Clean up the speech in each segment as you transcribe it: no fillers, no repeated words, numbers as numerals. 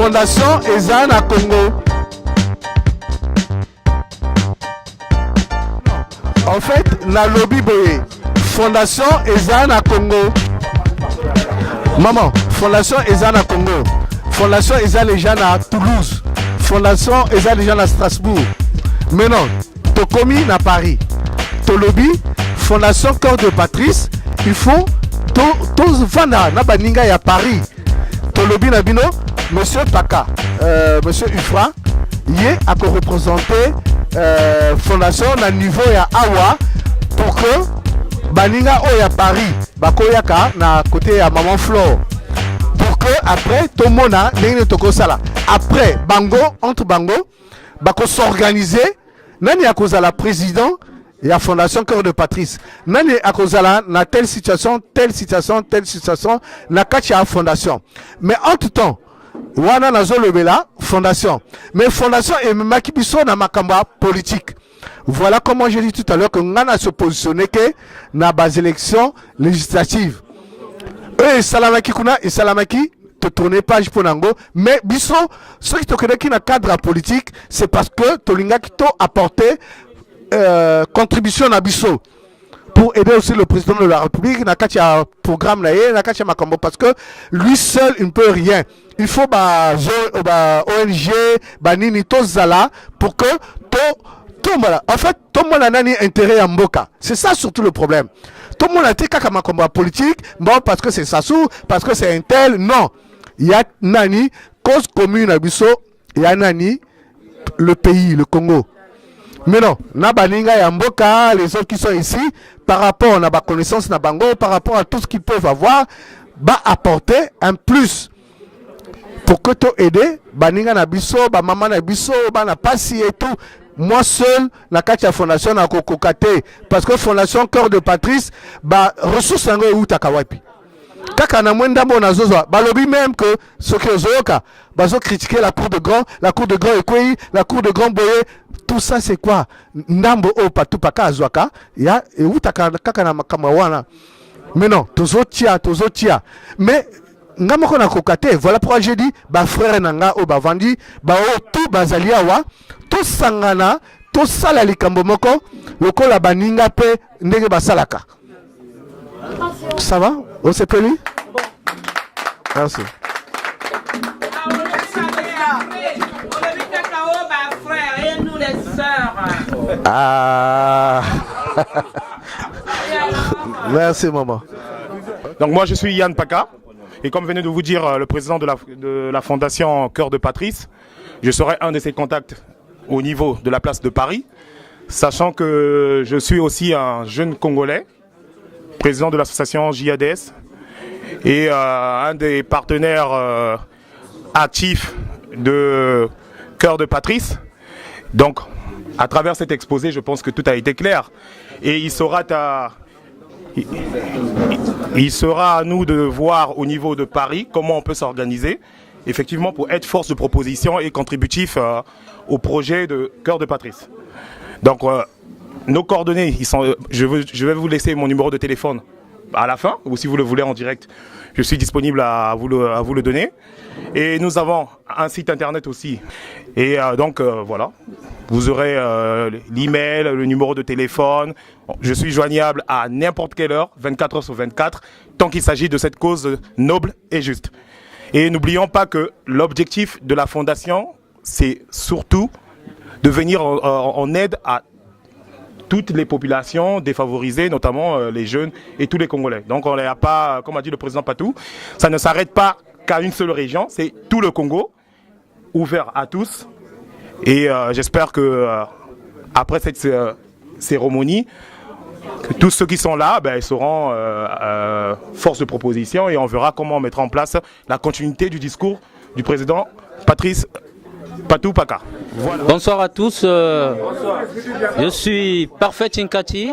Fondation Ezana Congo. En fait, na lobby boye. Fondation Ezana Congo. Maman, Fondation Ezana Congo. Fondation Ezana les gens à Toulouse. Fondation Ezana les gens à Strasbourg. Mais non, to commis à Paris. To lobby, Fondation Cœur de Patrice. Il faut tous vana na baninga ya Paris. To lobby na bino, Monsieur Paka, Monsieur Ufra, yé a représenter Fondation na niveau ya Awa pour que baninga o ya Paris bakoyaka na côté ya Maman Flore pour que après tout le monde ndenge toko sala après bango entre bango bako s'organiser nani akozala président ya Fondation Cœur de Patrice nani akozala na telle situation na kati ya fondation mais entre temps wana nazo lobela fondation mais fondation et makibiso na makamba politique. Voilà comment j'ai dit tout à l'heure que ngana se positionner que na bas élection législative et salamaki kuna et salamaki te tourner page pour nango mais biso ceux qui te connaissent qui na cadre politique c'est parce que tolinga qui to apporté contribution à biso pour aider aussi le président de la République na katia programme na katia makambo parce que lui seul il ne peut rien. Il faut ONG nini tozala pour que tout le monde en fait tout le monde a nani intérêt à mboka. C'est ça surtout le problème. Tout le monde a été kaka makambo politique bon parce que c'est Sassou parce que c'est un tel non. Il y a nani cause commune à biso, il y a nani le pays le Congo. Mais non, na baninga ya mboka, les autres qui sont ici, par rapport à la connaissance na bango, par rapport à tout ce qu'ils peuvent avoir, apporter un plus pour que tu aider baninga na biso, maman na biso, na pasi et tout. Moi seul, na katia fondation na kokokate, parce que fondation Cœur de Patrice, ressources ngo ou takawapi. Kaka na mwenda bona zozo, balobi même que ce que zoka, bazo critiquer la cour de grand Ekweyi, la cour de grand Boye. Tout ça c'est quoi? Ndambo o patu paka azwaka ya e utaka kaka na makamawana. Mais non, tozotia. Mais ngamoko na kokate, voilà pourquoi j'ai dit ba frère nanga o ba vandi, ba o tout bazalia wa, tout sangana, tout sala likambo moko, lokola baninga pe ndenge basalaka. Ça va? On s'est pris? Merci. Ah. Merci maman. Donc moi je suis Yann Paka et comme venait de vous dire le président de la fondation Cœur de Patrice, je serai un de ses contacts au niveau de la place de Paris, sachant que je suis aussi un jeune Congolais, président de l'association JADS et un des partenaires actifs de Cœur de Patrice. Donc à travers cet exposé, je pense que tout a été clair. Et il sera à nous de voir au niveau de Paris comment on peut s'organiser, effectivement, pour être force de proposition et contributif au projet de Cœur de Patrice. Donc, nos coordonnées, je vais vous laisser mon numéro de téléphone à la fin, ou si vous le voulez en direct, je suis disponible à vous le donner. Et nous avons un site internet aussi. Et donc, voilà. Vous aurez l'email, le numéro de téléphone. Je suis joignable à n'importe quelle heure, 24 heures sur 24, tant qu'il s'agit de cette cause noble et juste. Et n'oublions pas que l'objectif de la fondation, c'est surtout de venir en aide à toutes les populations défavorisées, notamment les jeunes et tous les Congolais. Donc on n'a pas, comme a dit le président Patou, ça ne s'arrête pas qu'à une seule région, c'est tout le Congo, ouvert à tous. Et j'espère que après cette cérémonie, que tous ceux qui sont là, ils seront force de proposition et on verra comment on mettra en place la continuité du discours du président Patrice Patou Paka. Voilà. Bonsoir à tous. Je suis Parfait Chinkati,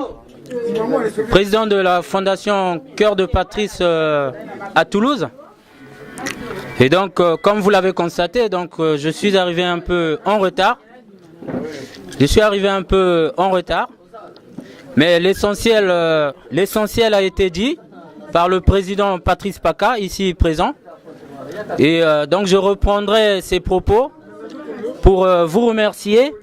président de la fondation Cœur de Patrice à Toulouse. Et donc, comme vous l'avez constaté, je suis arrivé un peu en retard. Mais l'essentiel a été dit par le président Patrice Paka, ici présent. Et donc je reprendrai ces propos pour vous remercier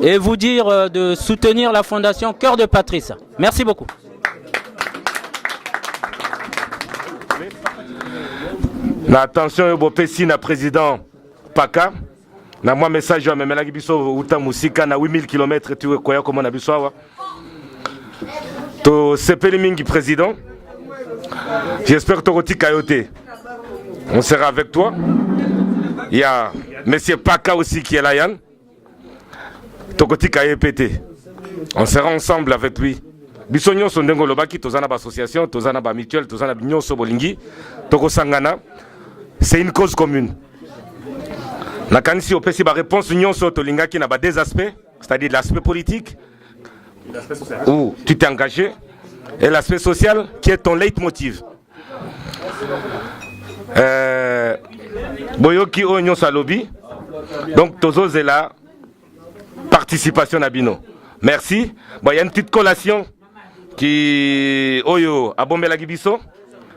et vous dire de soutenir la Fondation Cœur de Patrice. Merci beaucoup. Attention, Bopesi, na président Paka. Na moi message à Memelaki Biso Uta Musika na 8000 km tu koya comme na biso wa. To sepeli mingi président. J'espère que tu Kayote. On sera avec toi. Il y a monsieur Paka aussi qui est là Yann. Tokoti Kayepete. On sera ensemble avec lui. Biso nyonso ndengo lobaki tozana ba association, tozana ba mutuelle, tozana nyonso bolingi. Toko sangana. C'est une cause commune. La kanisi opesi ba réponse nyonso tolingaki na ba deux aspects, c'est-à-dire l'aspect politique où tu t'es engagé et l'aspect social qui est ton leitmotiv. Boyoki o nyonso alobi. Donc tozo zela participation à Bino. Merci. Bon, il y a une petite collation qui oyo abombela gibiso.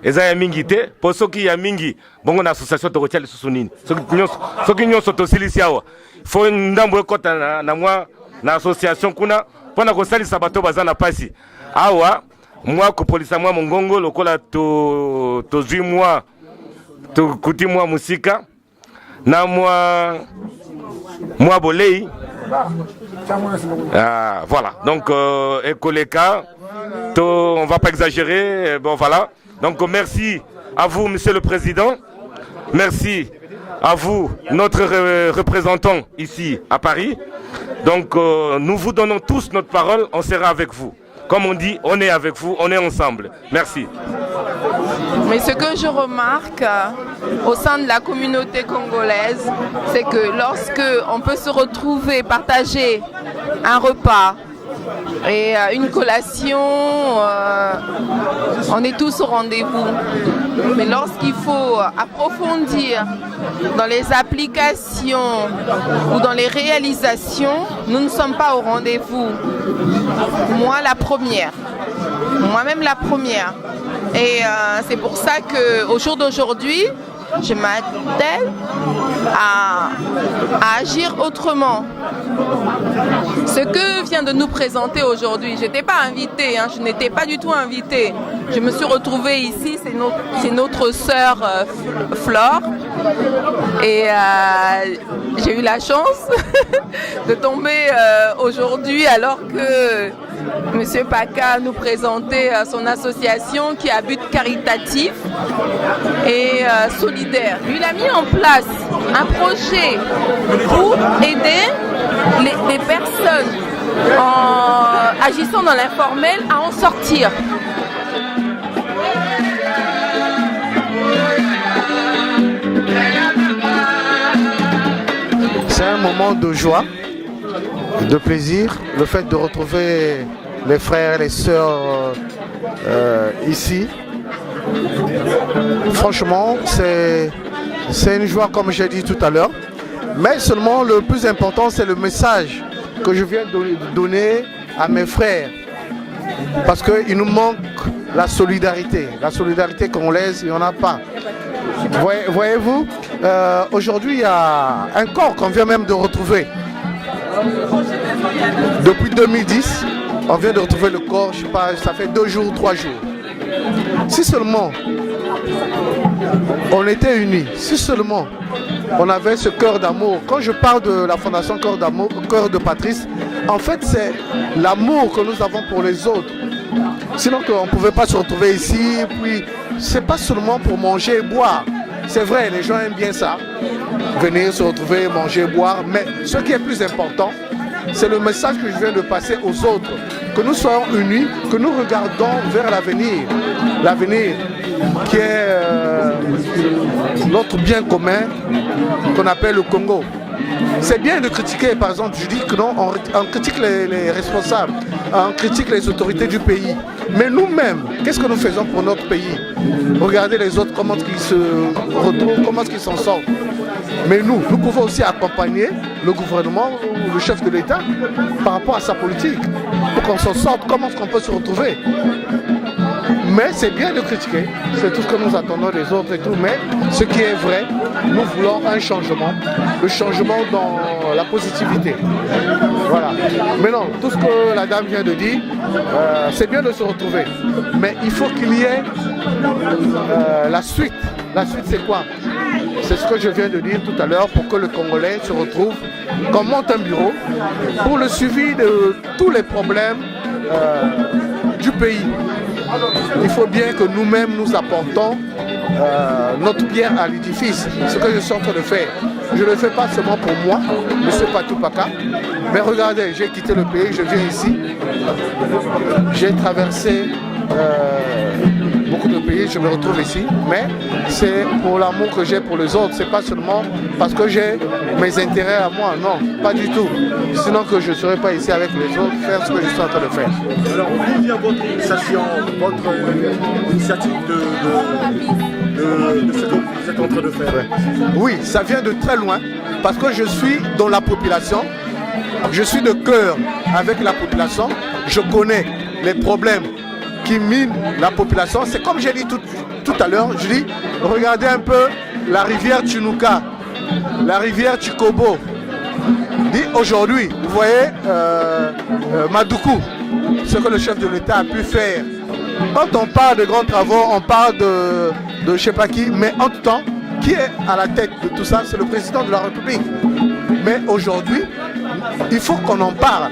Eza ya mingi te, po soki ya mingi, bongo na association tokotia lisusu nini. Soki nyonso tosilisi awa. Fo ndambo ekota na mwa na association kuna, pona kosalisa bato baza na pasi. Awa, mwa kopolisa mwa mongongo lokola tozwi mwa tokuti mwa musika na mwa bolei. Ah, voilà. Donc Ekoleka, on va pas exagérer, bon voilà. Donc merci à vous, Monsieur le Président. Merci à vous, notre représentant ici à Paris. Donc nous vous donnons tous notre parole, on sera avec vous. Comme on dit, on est avec vous, on est ensemble. Merci. Mais ce que je remarque au sein de la communauté congolaise, c'est que lorsque on peut se retrouver, partager un repas et une collation, on est tous au rendez-vous. Mais lorsqu'il faut approfondir dans les applications ou dans les réalisations, nous ne sommes pas au rendez-vous. Moi, la première. Moi-même, la première. Et c'est pour ça qu'au jour d'aujourd'hui, je m'attelle à agir autrement. Ce que vient de nous présenter aujourd'hui, je n'étais pas invitée, je n'étais pas du tout invitée. Je me suis retrouvée ici, c'est notre sœur Flore. Et j'ai eu la chance de tomber aujourd'hui alors que Monsieur Paka nous présentait son association qui a but caritatif et solidaire. Il a mis en place un projet pour aider les personnes agissant dans l'informel à en sortir. C'est un moment de joie, de plaisir, le fait de retrouver les frères et les sœurs ici. Franchement, c'est une joie comme j'ai dit tout à l'heure. Mais seulement le plus important, c'est le message que je viens de donner à mes frères. Parce qu'il nous manque la solidarité. La solidarité congolaise, il n'y en a pas. Voyez-vous, aujourd'hui, il y a un corps qu'on vient même de retrouver. Depuis 2010, on vient de retrouver le corps, je sais pas, ça fait 2 jours, 3 jours. Si seulement on était unis, si seulement on avait ce cœur d'amour. Quand je parle de la Fondation Cœur d'amour, Cœur de Patrice, en fait c'est l'amour que nous avons pour les autres. Sinon on ne pouvait pas se retrouver ici, et puis c'est pas seulement pour manger et boire. C'est vrai, les gens aiment bien ça, venir se retrouver, manger, boire, mais ce qui est plus important, c'est le message que je viens de passer aux autres, que nous soyons unis, que nous regardons vers l'avenir, l'avenir qui est notre bien commun qu'on appelle le Congo. C'est bien de critiquer, par exemple, je dis que non, on critique les responsables, on critique les autorités du pays. Mais nous-mêmes, qu'est-ce que nous faisons pour notre pays? Regardez les autres, comment ils se retrouvent, comment ils s'en sortent. Mais nous pouvons aussi accompagner le gouvernement ou le chef de l'État par rapport à sa politique, pour qu'on s'en sorte, comment est-ce qu'on peut se retrouver. Mais c'est bien de critiquer, c'est tout ce que nous attendons des autres et tout, mais ce qui est vrai, nous voulons un changement, le changement dans la positivité. Voilà. Maintenant, tout ce que la dame vient de dire, c'est bien de se retrouver, mais il faut qu'il y ait la suite. La suite, c'est quoi? C'est ce que je viens de dire tout à l'heure pour que le Congolais se retrouve, qu'on monte un bureau pour le suivi de tous les problèmes du pays. Il faut bien que nous-mêmes nous apportons notre pierre à l'édifice, ce que je suis en train de faire. Je ne le fais pas seulement pour moi, M. Patou Paka, mais regardez, j'ai quitté le pays, je viens ici, j'ai traversé beaucoup de pays, je me retrouve ici, mais c'est pour l'amour que j'ai pour les autres, c'est pas seulement parce que j'ai mes intérêts à moi, non, pas du tout. Sinon que je ne serais pas ici avec les autres, faire ce que je suis en train de faire. Alors, d'où vient votre initiation, votre initiative de ce que vous êtes en train de faire? Oui, ça vient de très loin, parce que je suis dans la population, je suis de cœur avec la population, je connais les problèmes qui minent la population. C'est comme j'ai dit tout à l'heure, je dis, regardez un peu la rivière Tchinouka, la rivière Tchikobo. Dit aujourd'hui, vous voyez Madoukou, ce que le chef de l'État a pu faire. Quand on parle de grands travaux, on parle de je ne sais pas qui, mais en tout temps, qui est à la tête de tout ça? C'est le président de la République. Mais aujourd'hui, il faut qu'on en parle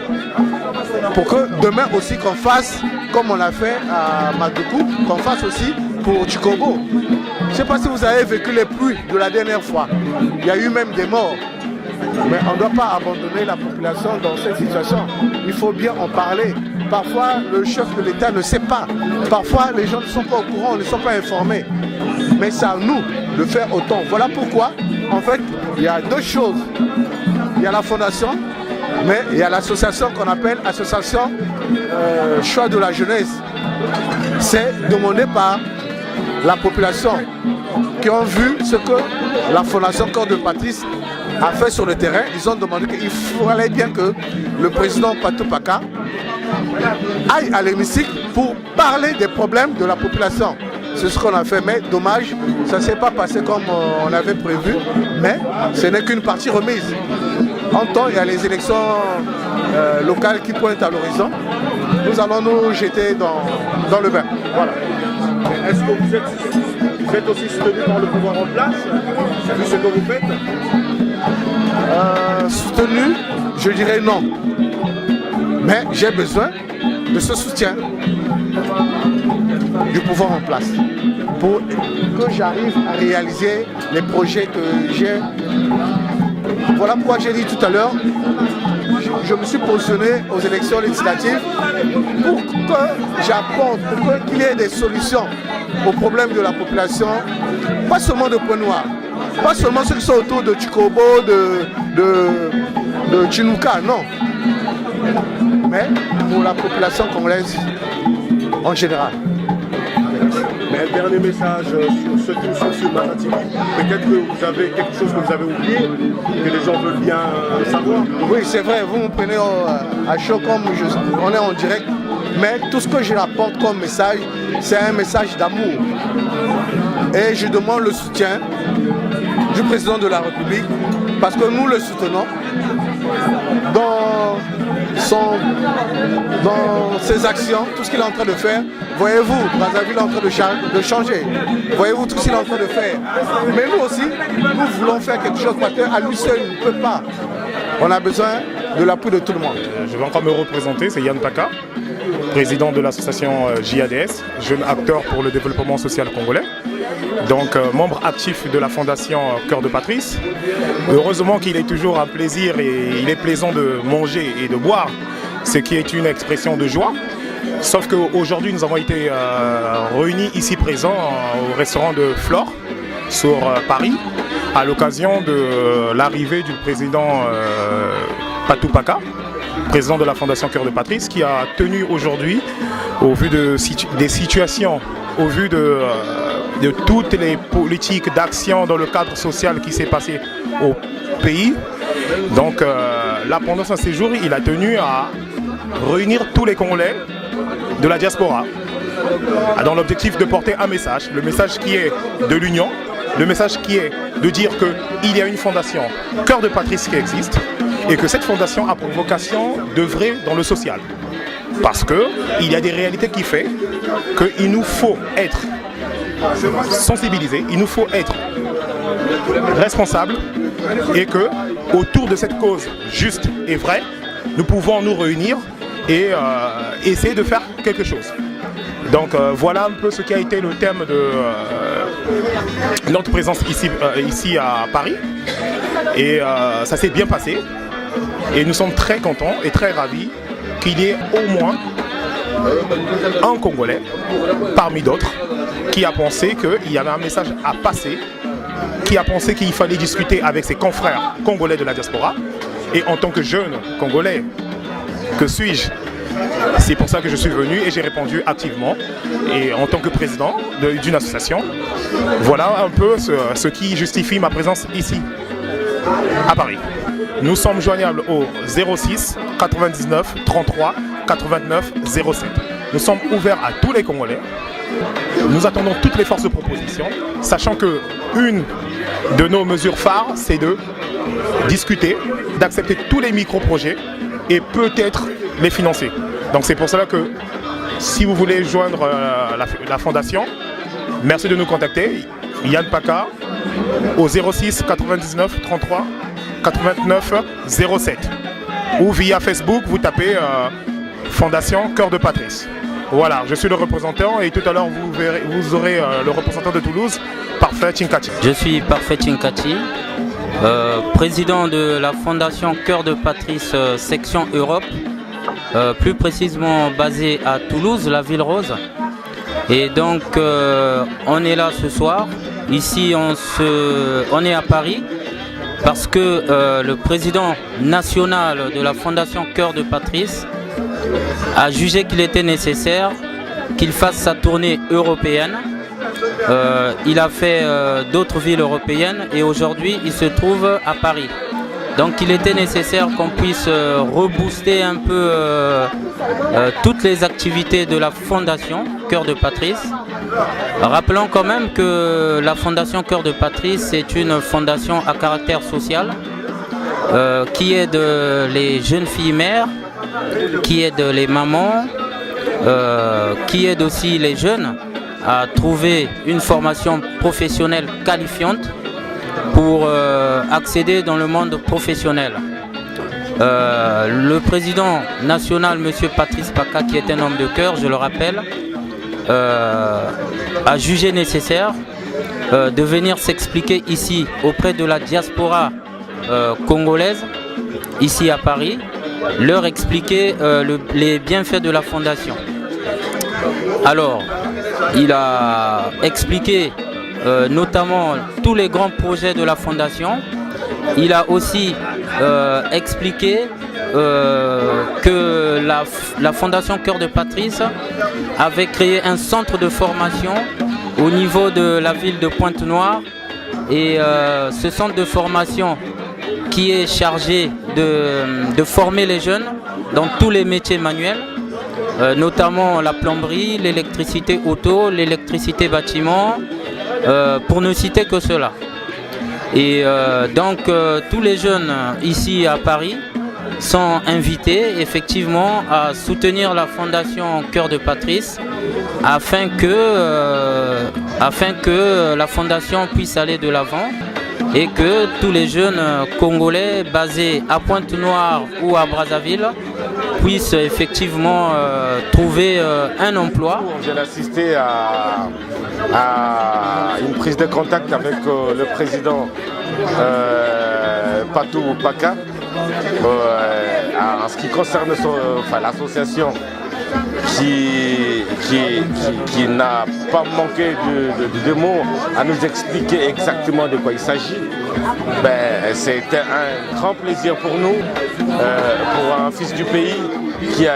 pour que demain aussi qu'on fasse comme on a fait à Madoukou, qu'on fasse aussi pour Tchikobo. Je ne sais pas si vous avez vécu les pluies de la dernière fois. Il y a eu même des morts. Mais on ne doit pas abandonner la population dans cette situation. Il faut bien en parler. Parfois, le chef de l'État ne sait pas. Parfois, les gens ne sont pas au courant, ne sont pas informés. Mais c'est à nous de faire autant. Voilà pourquoi, en fait, il y a deux choses. Il y a la fondation, mais il y a l'association qu'on appelle Association Choix de la Jeunesse. C'est demandé par la population qui ont vu ce que la Fondation Cœur de Patrice a fait sur le terrain. Ils ont demandé qu'il fallait bien que le président Patou Paka aille à l'hémicycle pour parler des problèmes de la population. C'est ce qu'on a fait, mais dommage, ça ne s'est pas passé comme on avait prévu, mais ce n'est qu'une partie remise. En temps, il y a les élections locales qui pointent à l'horizon. Nous allons nous jeter dans le bain. Voilà. Est-ce que vous êtes aussi soutenu par le pouvoir en place, vu ce que vous faites? Soutenu, je dirais non. Mais j'ai besoin de ce soutien du pouvoir en place pour que j'arrive à réaliser les projets que j'ai. Voilà pourquoi j'ai dit tout à l'heure, je me suis positionné aux élections législatives pour que j'apporte, pour qu'il y ait des solutions aux problèmes de la population, pas seulement de Point Noir, pas seulement ceux qui sont autour de Tchikobo, de Tchinouka, non, mais pour la population congolaise en général. Mais un dernier message sur ceux qui nous sont sur Mata TV. Peut-être que vous avez quelque chose que vous avez oublié, que les gens veulent bien savoir. Oui, c'est vrai, vous me prenez à chaud comme on est en direct, mais tout ce que je rapporte comme message, c'est un message d'amour. Et je demande le soutien du président de la République, parce que nous le soutenons dans ses actions, tout ce qu'il est en train de faire. Voyez-vous, Brazzaville est en train de changer. Voyez-vous tout ce qu'il est en train de faire. Mais nous aussi, nous voulons faire quelque chose parce qu'à lui seul, il ne peut pas. On a besoin de l'appui de tout le monde. Je vais encore me représenter, c'est Yann Paka, président de l'association JADS, Jeune Acteur pour le Développement Social Congolais. Donc membre actif de la Fondation Cœur de Patrice. Heureusement qu'il est toujours un plaisir et il est plaisant de manger et de boire, ce qui est une expression de joie. Sauf qu'aujourd'hui nous avons été réunis ici présents au restaurant de Flore sur Paris à l'occasion de l'arrivée du président Patou Paka, président de la Fondation Cœur de Patrice, qui a tenu aujourd'hui, au vu des situations, au vu de toutes les politiques d'action dans le cadre social qui s'est passé au pays. Donc là, pendant ce séjour, il a tenu à réunir tous les Congolais de la diaspora dans l'objectif de porter un message, le message qui est de l'union, le message qui est de dire qu'il y a une fondation Cœur de Patrice qui existe et que cette fondation a pour vocation d'œuvrer dans le social. Parce qu'il y a des réalités qui font qu'il nous faut être sensibilisés, il nous faut être responsables et que autour de cette cause juste et vraie, nous pouvons nous réunir et essayer de faire quelque chose. Donc voilà un peu ce qui a été le thème de notre présence ici à Paris. Et ça s'est bien passé. Et nous sommes très contents et très ravis qu'il y ait au moins un Congolais, parmi d'autres, qui a pensé qu'il y avait un message à passer, qui a pensé qu'il fallait discuter avec ses confrères congolais de la diaspora. Et en tant que jeune Congolais, que suis-je? C'est pour ça que je suis venu et j'ai répondu activement. Et en tant que président d'une association, voilà un peu ce qui justifie ma présence ici, à Paris. Nous sommes joignables au 06 99 33 89 07. Nous sommes ouverts à tous les Congolais. Nous attendons toutes les forces de proposition, sachant que une de nos mesures phares, c'est de discuter, d'accepter tous les micro-projets et peut-être les financer. Donc c'est pour cela que si vous voulez joindre la fondation, merci de nous contacter. Yann Paka au 06 99 33 89 07 ou via Facebook vous tapez Fondation Cœur de Patrice. Voilà, je suis le représentant et tout à l'heure vous aurez le représentant de Toulouse, Parfait Chinkati. Je suis Parfait Chinkati, président de la Fondation Cœur de Patrice section Europe, plus précisément basée à Toulouse, la Ville Rose. Et donc on est là ce soir, ici on est à Paris, parce que le président national de la Fondation Cœur de Patrice a jugé qu'il était nécessaire qu'il fasse sa tournée européenne. Il a fait d'autres villes européennes et aujourd'hui il se trouve à Paris. Donc il était nécessaire qu'on puisse rebooster un peu toutes les activités de la Fondation Cœur de Patrice. Rappelons quand même que la Fondation Cœur de Patrice est une fondation à caractère social qui aide les jeunes filles mères, qui aide les mamans, qui aide aussi les jeunes à trouver une formation professionnelle qualifiante pour accéder dans le monde professionnel. Le président national, M. Patrice Paka, qui est un homme de cœur, je le rappelle, a jugé nécessaire de venir s'expliquer ici auprès de la diaspora congolaise, ici à Paris, leur expliquer les bienfaits de la fondation. Alors, il a expliqué notamment tous les grands projets de la fondation. Il a aussi expliqué que la Fondation Cœur de Patrice avait créé un centre de formation au niveau de la ville de Pointe-Noire. Et ce centre de formation qui est chargé de former les jeunes dans tous les métiers manuels, notamment la plomberie, l'électricité auto, l'électricité bâtiment, pour ne citer que cela. Et donc tous les jeunes ici à Paris sont invités effectivement à soutenir la Fondation Cœur de Patrice afin que la Fondation puisse aller de l'avant et que tous les jeunes Congolais basés à Pointe-Noire ou à Brazzaville puissent effectivement trouver un emploi. J'ai assisté à une prise de contact avec le président Patou Paka en ce qui concerne l'association qui n'a pas manqué de mots à nous expliquer exactement de quoi il s'agit. C'était un grand plaisir pour nous, pour un fils du pays qui a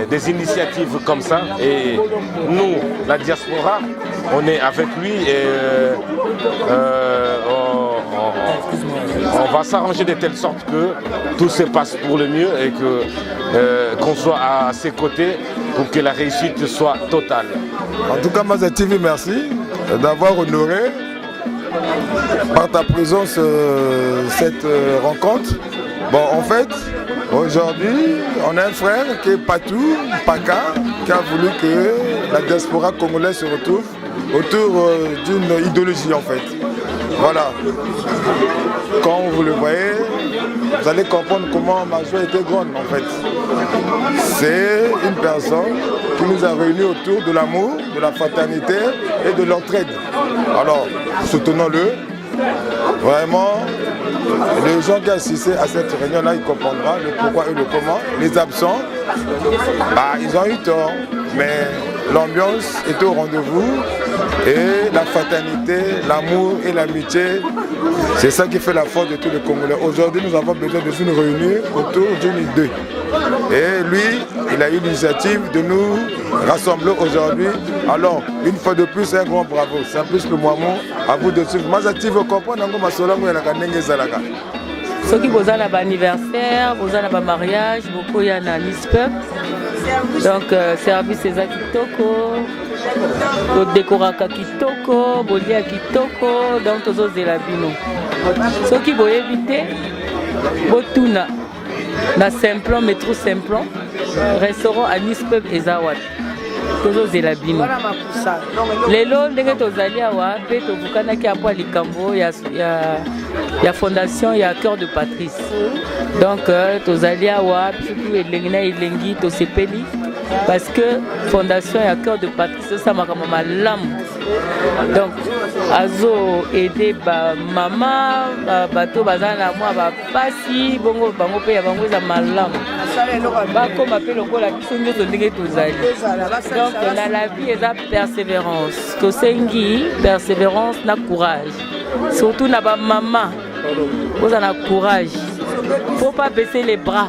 des initiatives comme ça. Et nous, la diaspora, on est avec lui et on va s'arranger de telle sorte que tout se passe pour le mieux et qu'on soit à ses côtés pour que la réussite soit totale. En tout cas, Maza TV, merci d'avoir honoré par ta présence cette rencontre. Bon, en fait, aujourd'hui, on a un frère qui est Patou, Paka, qui a voulu que la diaspora congolaise se retrouve autour d'une idéologie, en fait. Voilà. Quand vous le voyez, vous allez comprendre comment ma joie était grande, en fait. C'est une personne qui nous a réunis autour de l'amour, de la fraternité et de l'entraide. Alors, soutenons-le. Vraiment, les gens qui assistent à cette réunion-là, ils comprendront le pourquoi et le comment. Les absents, ils ont eu tort, mais l'ambiance est au rendez-vous et la fraternité, l'amour et l'amitié, c'est ça qui fait la force de tous les Congolais. Aujourd'hui, nous avons besoin de nous réunir autour d'une idée. Et lui, il a eu l'initiative de nous rassembler aujourd'hui. Alors, une fois de plus, un grand bravo. C'est un plus que moi, à vous de suivre. Moi, je veux comprendre que je ceux qui vous avez un anniversaire, vous avez un mariage, beaucoup y a un NISPEP. Donc, service c'est kitoko, décoraka kitoko, bolia kitoko, donc tous les labino. Ceux qui vous éviter, botuna, na simplon, métro simplon, restaurant à NISPEP et Zawad. Tous la bino. Lelo ndenge tozali awa pe tobukanaki apo likambo ya fondation ya Cœur de Patrice. Donc tozali awa surtout elengi na elengi tosepeli parce que fondation ya Cœur de Patrice ça makama malamu. Donc azo aider ba mama bato bazana moi ba pasi bongo bango pe ya bango za malamu. Bakoma pe lokola biso nyoto ndenge tozali. Donc dans la vie il y a persévérance. Tosengi persévérance na courage. Surtout na ba maman. Vous en avez courage. Faut pas baisser les bras.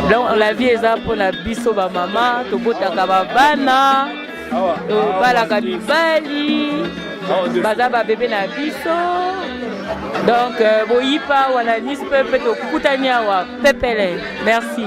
Donc la vie est là pour la biso ba maman, to botaka ba bana, to balaka mibali, baza ba bébé na biso. Donc boyipa wana nispe pe to kutania wa pepele. Merci.